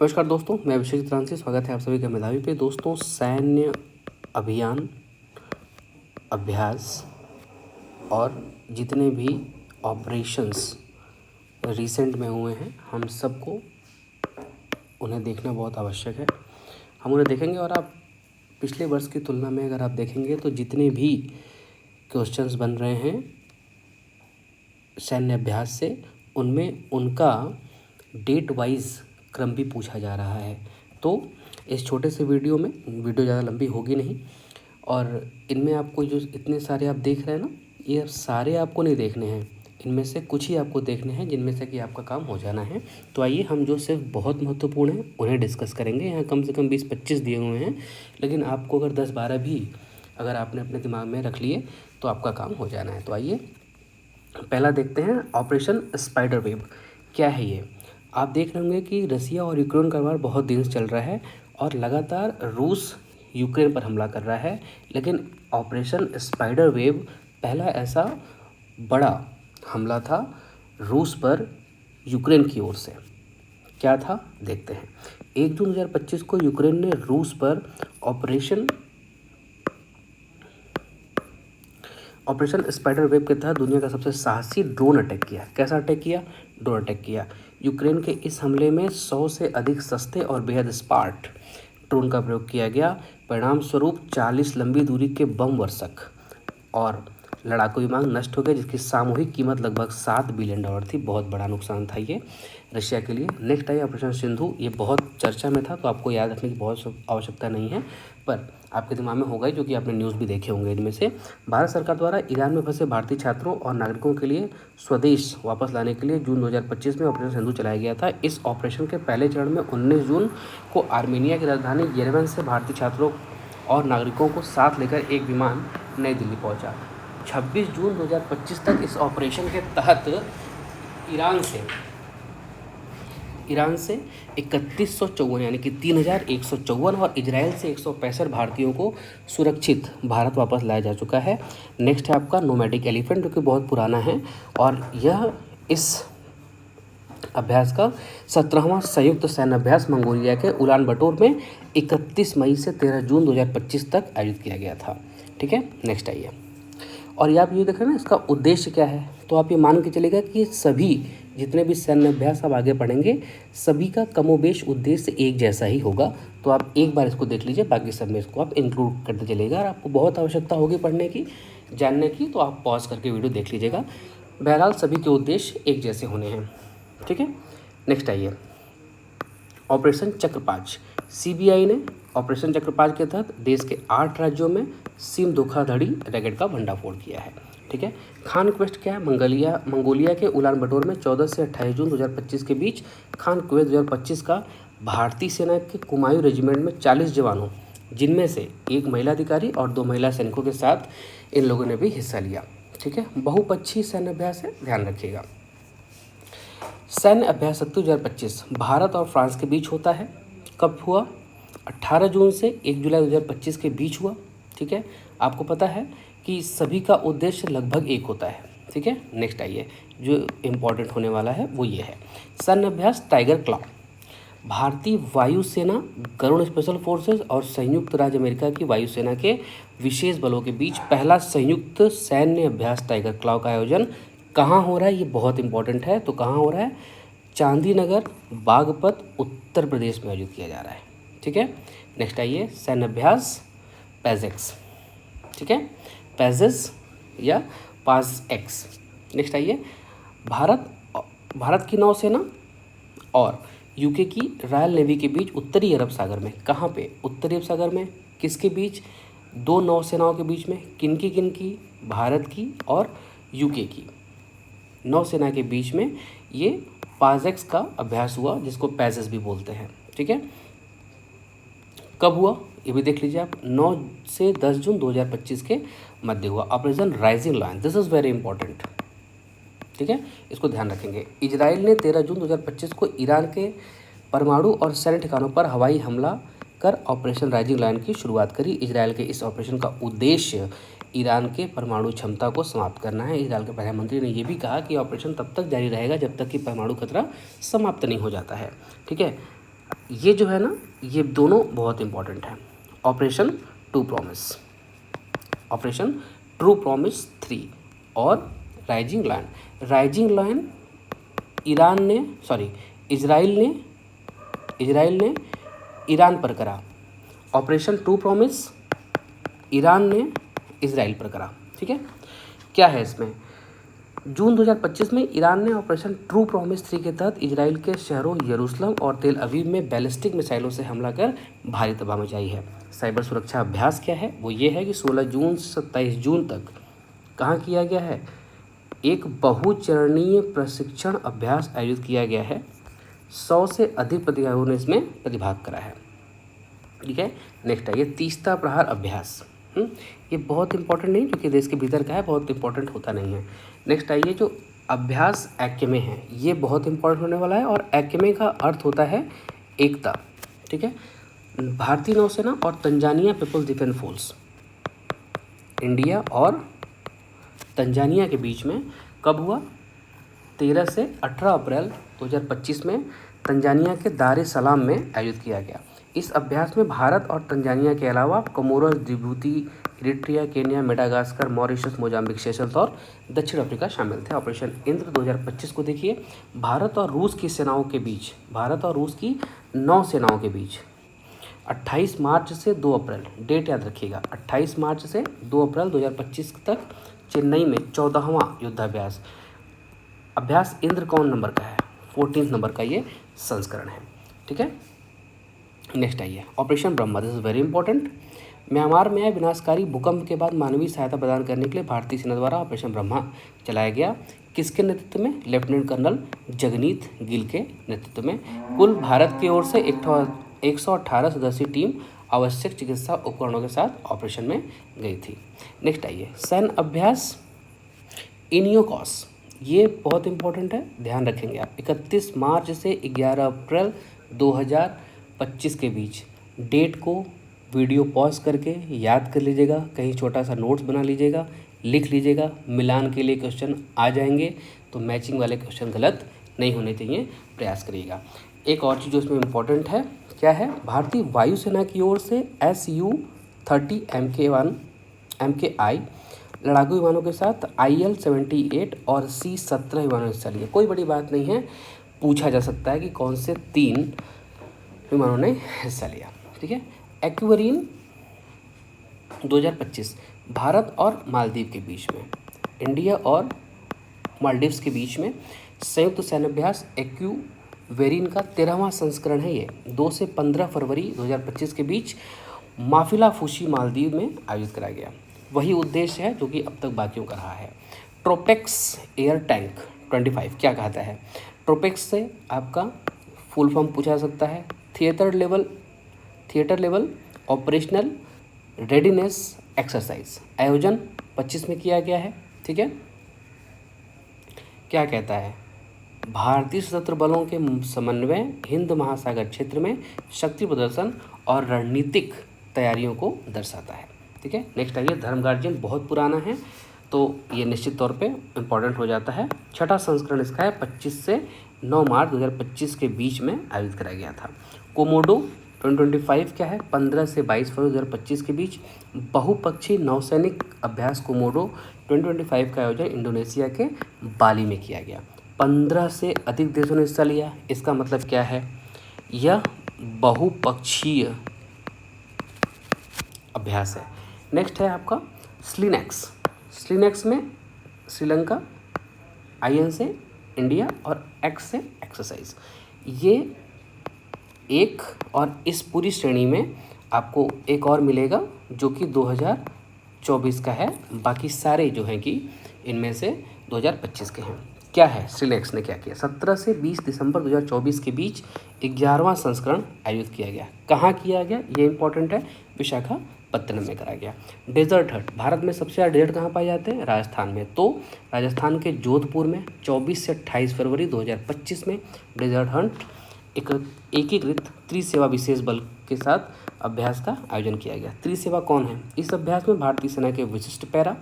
नमस्कार दोस्तों, मैं अभिषेक त्रान से स्वागत है आप सभी का मेधावी पे। दोस्तों, सैन्य अभियान, अभ्यास और जितने भी ऑपरेशंस रिसेंट में हुए हैं, हम सबको उन्हें देखना बहुत आवश्यक है। हम उन्हें देखेंगे और आप पिछले वर्ष की तुलना में अगर आप देखेंगे तो जितने भी क्वेश्चंस बन रहे हैं सैन्य अभ्यास से, उनमें उनका डेट वाइज क्रम भी पूछा जा रहा है। तो इस छोटे से वीडियो में, वीडियो ज़्यादा लंबी होगी नहीं, और इनमें आपको जो इतने सारे आप देख रहे हैं ना, ये सारे आपको नहीं देखने हैं। इनमें से कुछ ही आपको देखने हैं जिनमें से कि आपका काम हो जाना है। तो आइए हम जो सिर्फ बहुत महत्वपूर्ण हैं उन्हें डिस्कस करेंगे। यहाँ कम से कम 20-25 दिए हुए हैं, लेकिन आपको अगर 10-12 भी अगर आपने अपने दिमाग में रख लिए तो आपका काम हो जाना है। तो आइए पहला देखते हैं, ऑपरेशन स्पाइडर वेब क्या है ये। आप देख रहे होंगे कि रसिया और यूक्रेन का वार बहुत दिन से चल रहा है और लगातार रूस यूक्रेन पर हमला कर रहा है, लेकिन ऑपरेशन स्पाइडर वेव पहला ऐसा बड़ा हमला था रूस पर यूक्रेन की ओर से। क्या था देखते हैं। 1 जून 2025 को यूक्रेन ने रूस पर ऑपरेशन स्पाइडर वेब के तहत दुनिया का सबसे साहसी ड्रोन अटैक किया। कैसा अटैक किया? ड्रोन अटैक किया। यूक्रेन के इस हमले में 100 से अधिक सस्ते और बेहद स्मार्ट ड्रोन का प्रयोग किया गया। परिणाम स्वरूप 40 लंबी दूरी के बम वर्षक और लड़ाकू विमान नष्ट हो गए, जिसकी सामूहिक कीमत लगभग $7 बिलियन थी। बहुत बड़ा नुकसान था ये रशिया के लिए। Next I operation Sindhu. ये बहुत चर्चा में था, तो आपको याद रखने की बहुत आवश्यकता नहीं है, पर आपके दिमाग में होगा ही, जो कि आपने न्यूज़ भी देखे होंगे। इनमें से भारत सरकार द्वारा ईरान में फंसे भारतीय छात्रों और नागरिकों के लिए स्वदेश वापस लाने के लिए जून 2025 में ऑपरेशन सिंधु चलाया गया था। इस ऑपरेशन के पहले चरण में 19 जून को आर्मेनिया की राजधानी येरेवन से भारतीय छात्रों और नागरिकों को साथ लेकर एक विमान नई दिल्ली पहुंचा। 26 जून 2025 तक इस ऑपरेशन के तहत ईरान से 3154 यानी कि 3154 और इजराइल से 165 भारतीयों को सुरक्षित भारत वापस लाया जा चुका है। नेक्स्ट है आपका नोमैडिक एलिफेंट, जो कि बहुत पुराना है और यह इस अभ्यास का 17वां संयुक्त सैन्य अभ्यास मंगोलिया के उलान बटोर में 31 मई से 13 जून 2025 तक आयोजित किया गया था। ठीक है, नेक्स्ट आइए। और ये आप ये देख रहे हैं ना, इसका उद्देश्य क्या है। तो आप ये मान के चलेगा कि सभी जितने भी सैन्य अभ्यास आप आगे पढ़ेंगे, सभी का कमोबेश उद्देश्य एक जैसा ही होगा। तो आप एक बार इसको देख लीजिए, बाकी सब में इसको आप इंक्लूड करते चलिएगा। और आपको बहुत आवश्यकता होगी पढ़ने की, जानने की, तो आप पॉज करके वीडियो देख लीजिएगा। बहरहाल सभी के उद्देश्य एक जैसे होने हैं। ठीक है, नेक्स्ट आइए। ऑपरेशन चक्रपाच। सीबीआई ने ऑपरेशन चक्रपाच के तहत देश के 8 राज्यों में सिम धोखाधड़ी रैकेट का भंडाफोड़ किया है। ठीक है, खान क्वेस्ट क्या है? मंगोलिया के उलान बटोर में 14 से 28 जून 2025 के बीच खान क्वेस्ट 2025 का भारतीय सेना के कुमायूं रेजिमेंट में 40 जवानों, जिनमें से एक महिला अधिकारी और 2 महिला सैनिकों के साथ इन लोगों ने भी हिस्सा लिया। ठीक है, बहुपक्षीय सैन्य अभ्यास है, ध्यान रखिएगा। सैन्य अभ्यास शक्ति 2025 भारत और फ्रांस के बीच होता है। कब हुआ? 18 जून से 1 जुलाई 2025 के बीच हुआ। ठीक है, आपको पता है कि सभी का उद्देश्य लगभग एक होता है। ठीक है, नेक्स्ट आइए। जो इम्पोर्टेंट होने वाला है वो ये है, सैन्य अभ्यास टाइगर क्लॉ। भारतीय वायुसेना, गरुड़ स्पेशल फोर्सेस और संयुक्त राज्य अमेरिका की वायुसेना के विशेष बलों के बीच पहला संयुक्त सैन्य अभ्यास टाइगर क्लॉ का आयोजन कहाँ हो रहा है? ये बहुत इंपॉर्टेंट है। तो कहाँ हो रहा है? चांदीनगर, बागपत, उत्तर प्रदेश में आयोजित किया जा रहा है। ठीक है, नेक्स्ट आइए। सैन्य अभ्यास पैजेक्स। ठीक है, पैजेस या पाज़-एक्स। नेक्स्ट आइए। भारत की नौसेना और यूके की रॉयल नेवी के बीच उत्तरी अरब सागर में, कहाँ पे? उत्तरी अरब सागर में। किसके बीच? 2 नौसेनाओं के बीच में। किनकी? भारत की और यूके की नौसेना के बीच में ये पाज़-एक्स का अभ्यास हुआ, जिसको पैजेस भी बोलते हैं। ठीक है, कब हुआ ये भी देख लीजिए आप। 9 से 10 जून 2025 के मध्य हुआ। Operation rising lion, this is very important. ठीक है, इसको ध्यान रखेंगे। इजराइल ने 13 जून 2025 को ईरान के परमाणु और सैन्य ठिकानों पर हवाई हमला कर ऑपरेशन राइजिंग लायन की शुरुआत करी। इजराइल के इस ऑपरेशन का उद्देश्य ईरान के परमाणु क्षमता को समाप्त करना है। इजराइल के प्रधानमंत्री ने यह भी कहा कि ऑपरेशन तब तक जारी रहेगा जब तक कि परमाणु खतरा समाप्त नहीं हो जाता है। ठीक है, ये जो है ना, ये दोनों बहुत इंपॉर्टेंट है। Operation true promise, operation true promise 3 और rising lion. Rising lion Iran ने इजराइल ने ईरान पर करा। ऑपरेशन ट्रू प्रॉमिस ईरान ने इजराइल पर करा। ठीक है, क्या है इसमें? जून 2025 में ईरान ने ऑपरेशन ट्रू प्रॉमिस 3 के तहत इजराइल के शहरों यरूशलेम और तेल अवीव में बैलिस्टिक मिसाइलों से हमला कर भारी तबाह मचाई है। साइबर सुरक्षा अभ्यास क्या है? वो ये है कि 16 जून से 27 जून तक कहाँ किया गया है? एक बहुचरणीय प्रशिक्षण अभ्यास आयोजित किया गया है। 100 से अधिक प्रतिभागियों ने इसमें प्रतिभाग करा है। ठीक है, नेक्स्ट है ये तीस्ता प्रहार अभ्यास। ये बहुत इंपॉर्टेंट नहीं, क्योंकि देश के भीतर का है, बहुत इंपॉर्टेंट होता नहीं है। नेक्स्ट आइए, जो अभ्यास एक्मे है, ये बहुत इंपॉर्टेंट होने वाला है। और एक्मे का अर्थ होता है एकता। ठीक है, भारतीय नौसेना और Tanzania People's Defence Force, India और तंजानिया के बीच में कब हुआ? 13 से 18 अप्रैल 2025 में तंजानिया के दार ए सलाम में आयोजित किया गया। इस अभ्यास में भारत और तंजानिया के अलावा Comoros, Djibouti, Eritrea, Kenya, Madagascar, Mauritius, Mozambique, Seychelles और दक्षिण अफ्रीका शामिल थे। ऑपरेशन इंद्र 2025 को देखिए। भारत और रूस की 9 सेनाओं के बीच 28 मार्च से 2 अप्रैल, डेट याद रखिएगा, 28 मार्च से 2 अप्रैल 2025 तक चेन्नई में 14वां युद्धाभ्यास। अभ्यास इंद्र कौन नंबर का है? 14 नंबर का ये संस्करण है। ठीक है, नेक्स्ट आइए, operation Brahma. This is very important. Myanmar में आए विनाशकारी भूकंप के बाद मानवीय सहायता प्रदान करने के लिए भारतीय सेना द्वारा ऑपरेशन ब्रह्मा चलाया गया। किसके नेतृत्व में? लेफ्टिनेंट कर्नल जगनीत गिल के नेतृत्व में। कुल भारत की ओर से 118 सदस्यीय टीम आवश्यक चिकित्सा उपकरणों के साथ ऑपरेशन में गई थी। नेक्स्ट आइए, सैन्य अभ्यास इनियोकॉस। ये बहुत इंपॉर्टेंट है, ध्यान रखेंगे आप। 31 मार्च से 11 अप्रैल 2025 के बीच। डेट को वीडियो पॉज करके याद कर लीजिएगा, कहीं छोटा सा नोट्स बना लीजिएगा, लिख लीजिएगा। मिलान के लिए क्वेश्चन आ जाएंगे, तो मैचिंग वाले क्वेश्चन गलत नहीं होने चाहिए, प्रयास करिएगा। एक और चीज़ जो इसमें इम्पोर्टेंट है, क्या है? भारतीय वायुसेना की ओर से Su-30 MKI लड़ाकू विमानों के साथ IL-78 और C-17 विमानों ने हिस्सा लिया। कोई बड़ी बात नहीं है, पूछा जा सकता है कि कौन से 3 विमानों ने हिस्सा लिया। ठीक है, एक्वेरिन 2025 भारत और मालदीव के बीच में, इंडिया और मालदीव्स के बीच में संयुक्त सैन्याभ्यास एक्वेरिन का 13वां संस्करण है। ये 2 से 15 फरवरी 2025 के बीच माफिला फुशी मालदीव में आयोजित कराया गया। वही उद्देश्य है जो कि अब तक बाकियों का रहा है। ट्रोपेक्स एयर टैंक 25 क्या कहता है? ट्रोपेक्स से आपका फुल फॉर्म पूछा जा सकता है। Theatre level operational readiness exercise, आयोजन 25 में किया गया है। ठीक है, क्या कहता है? भारतीय सशस्त्र बलों के समन्वय, हिंद महासागर क्षेत्र में शक्ति प्रदर्शन और रणनीतिक तैयारियों को दर्शाता है। ठीक है, नेक्स्ट आइए, धर्म गार्जियन बहुत पुराना है, तो ये निश्चित तौर पे इम्पॉर्टेंट हो जाता है। 6ठा संस्करण इसका है, 25 से 9 मार्च 2025 के बीच में आयोजित कराया गया था। कोमोडो 2025 क्या है? 15 से 22 फरवरी 2025 के बीच बहुपक्षीय नौसैनिक अभ्यास कोमोडो 2025 का आयोजन इंडोनेशिया के बाली में किया गया। 15 से अधिक देशों ने हिस्सा लिया। इसका मतलब क्या है? यह बहुपक्षीय अभ्यास है। नेक्स्ट है आपका स्लिनेक्स में श्रीलंका, IN से इंडिया और X से एक्सरसाइज। ये एक, और इस पूरी श्रेणी में आपको एक और मिलेगा जो कि 2024 का है। बाकी सारे जो हैं कि इनमें से 2025 के हैं। क्या है? स्लिनेक्स ने क्या किया? 17 से 20 दिसंबर 2024 के बीच 11वां संस्करण आयोजित किया गया। कहाँ किया गया? ये इंपॉर्टेंट है, विशाखापत्तनम में कराया गया। डेजर्ट हट, भारत में सबसे ज़्यादा डेजर्ट कहाँ पाए जाते हैं? राजस्थान में। तो राजस्थान के जोधपुर में 24 से 28 फरवरी 2025 में डेजर्ट हंट एकीकृत त्रिसेवा विशेष बल के साथ अभ्यास का आयोजन किया गया। त्रिसेवा कौन है? इस अभ्यास में भारतीय सेना के विशिष्ट पैरा,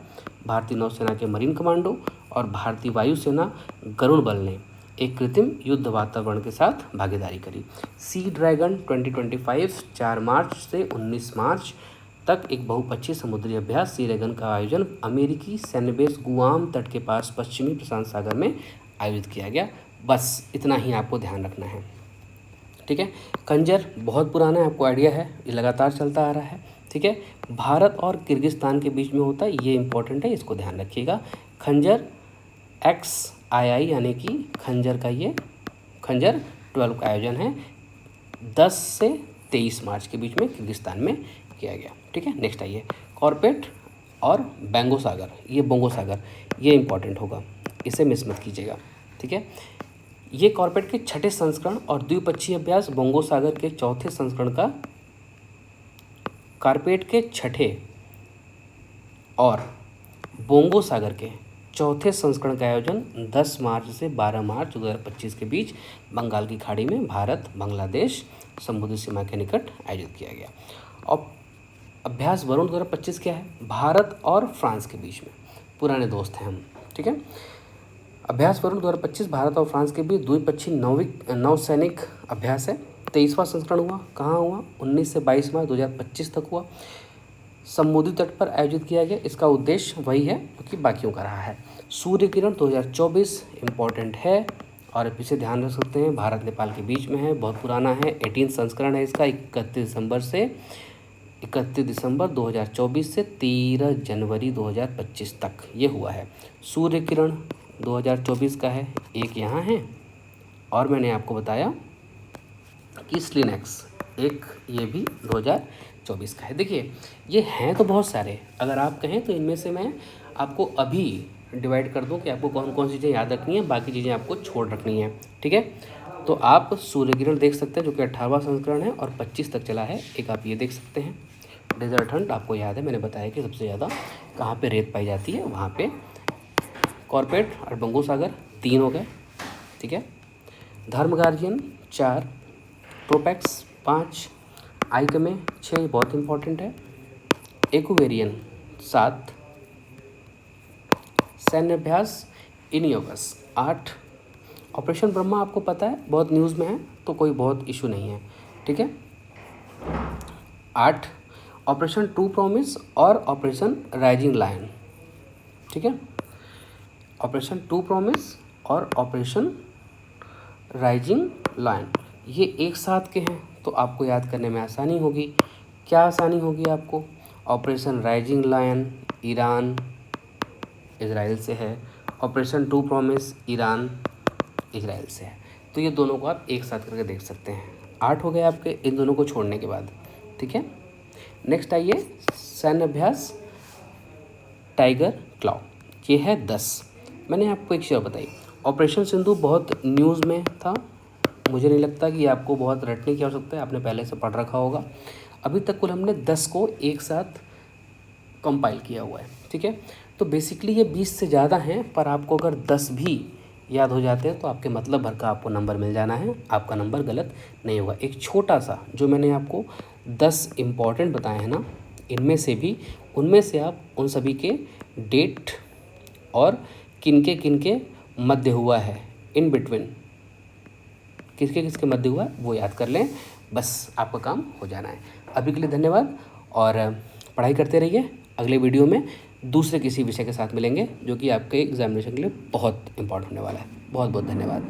भारतीय नौसेना के मरीन कमांडो और भारतीय वायुसेना गरुड़ बल ने एक कृत्रिम युद्ध वातावरण के साथ भागीदारी करी। सी ड्रैगन 2025 4 मार्च से 19 मार्च तक एक बहुपक्षीय समुद्री अभ्यास सी ड्रैगन का आयोजन अमेरिकी सैन्य बेस गुआम तट के पास पश्चिमी प्रशांत सागर में आयोजित किया गया। बस इतना ही आपको ध्यान रखना है, ठीक है। खंजर बहुत पुराना है, आपको आइडिया है, ये लगातार चलता आ रहा है, ठीक है। भारत और किर्गिस्तान के बीच में होता है, ये इंपॉर्टेंट है, इसको ध्यान रखिएगा। खंजर XII यानी कि खंजर का ये खंजर 12 का आयोजन है 10 से 23 मार्च के बीच में किर्गिस्तान में किया गया, ठीक है। नेक्स्ट आइए, कॉर्पेट और बोंगो सागर, ये बोंगो सागर ये इंपॉर्टेंट होगा, इसे मिस मत कीजिएगा, ठीक है। ये कॉर्पेट के छठे संस्करण और द्विपक्षीय अभ्यास बोंगो सागर के चौथे संस्करण का कॉर्पेट के छठे और बोंगो सागर के चौथे संस्करण का आयोजन 10 मार्च से 12 मार्च 2025 के बीच बंगाल की खाड़ी में भारत बांग्लादेश समुद्री सीमा के निकट आयोजित किया गया। और अभ्यास वरुण 2025 क्या है? भारत और फ्रांस के बीच में, पुराने दोस्त हैं हम, ठीक है। अभ्यास वरुण 2025 भारत और फ्रांस के बीच द्विपक्षीय नौसैनिक अभ्यास है। 23वां संस्करण हुआ, कहाँ हुआ? 19 से 22 मार्च 2025 तक हुआ, समुद्री तट पर आयोजित किया गया। इसका उद्देश्य वही है क्योंकि बाकियों का रहा है। सूर्य किरण 2024 इम्पोर्टेंट है और इसे ध्यान रख सकते हैं, भारत नेपाल के बीच में है, बहुत पुराना है, 18 संस्करण है इसका, 31 दिसंबर 2024 से 13 जनवरी 2025 तक ये हुआ है। सूर्य किरण 2024 का है, एक यहाँ है और मैंने आपको बताया कि स्लिनेक्स एक ये भी 2024 का है। देखिए ये हैं तो बहुत सारे, अगर आप कहें तो इनमें से मैं आपको अभी डिवाइड कर दूं कि आपको कौन कौन सी चीज़ें याद रखनी है, बाकी चीज़ें आपको छोड़ रखनी है, ठीक है। तो आप सूर्य किरण देख सकते हैं जो कि 18वां संस्करण है और 25 तक चला है। एक आप ये देख सकते हैं डेजर्ट हंट, आपको याद है मैंने बताया कि सबसे ज़्यादा कहाँ पे रेत पाई जाती है, वहाँ पे। कॉर्पेट और बोंगो सागर 3 हो गए, ठीक है। धर्म गार्जियन 4, ट्रोपैक्स 5, आइकमे 6 बहुत इंपॉर्टेंट है, एक्वेरियन 7, सैन्य अभ्यास इनियोगस 8, ऑपरेशन ब्रह्मा आपको पता है बहुत न्यूज़ में है तो कोई बहुत इशू नहीं है, ठीक है। 8, ऑपरेशन ट्रू प्रॉमिस और ऑपरेशन राइजिंग लायन, ठीक है। ऑपरेशन ट्रू प्रॉमिस और ऑपरेशन राइजिंग लायन ये एक साथ के हैं तो आपको याद करने में आसानी होगी। क्या आसानी होगी आपको? Operation rising lion Iran Israel से है, operation true promise Iran Israel से है, तो ये दोनों को आप एक साथ करके देख सकते हैं। 8 हो गए आपके इन दोनों को छोड़ने के बाद, ठीक है। नेक्स्ट आइए सैन्य अभ्यास टाइगर क्लॉ, ये है 10। मैंने आपको एक चीज़ बताई, ऑपरेशन सिंधु बहुत न्यूज़ में था, मुझे नहीं लगता कि आपको बहुत रटने की आवश्यकता है, आपने पहले से पढ़ रखा होगा। अभी तक कुल हमने 10 को एक साथ कंपाइल किया हुआ है, ठीक है। तो बेसिकली ये 20 से ज़्यादा हैं, पर आपको अगर 10 भी याद हो जाते हैं तो आपके मतलब भर का आपको नंबर मिल जाना है, आपका नंबर गलत नहीं होगा। एक छोटा सा जो मैंने आपको 10 इम्पॉर्टेंट बताए हैं ना, इनमें से भी उनमें से आप उन सभी के डेट और किनके मध्य हुआ है, इन बिटवीन किसके मध्य हुआ है वो याद कर लें, बस आपका काम हो जाना है। अभी के लिए धन्यवाद और पढ़ाई करते रहिए। अगले वीडियो में दूसरे किसी विषय के साथ मिलेंगे जो कि आपके एग्जामिनेशन के लिए बहुत इंपॉर्टेंट होने वाला है। बहुत बहुत धन्यवाद।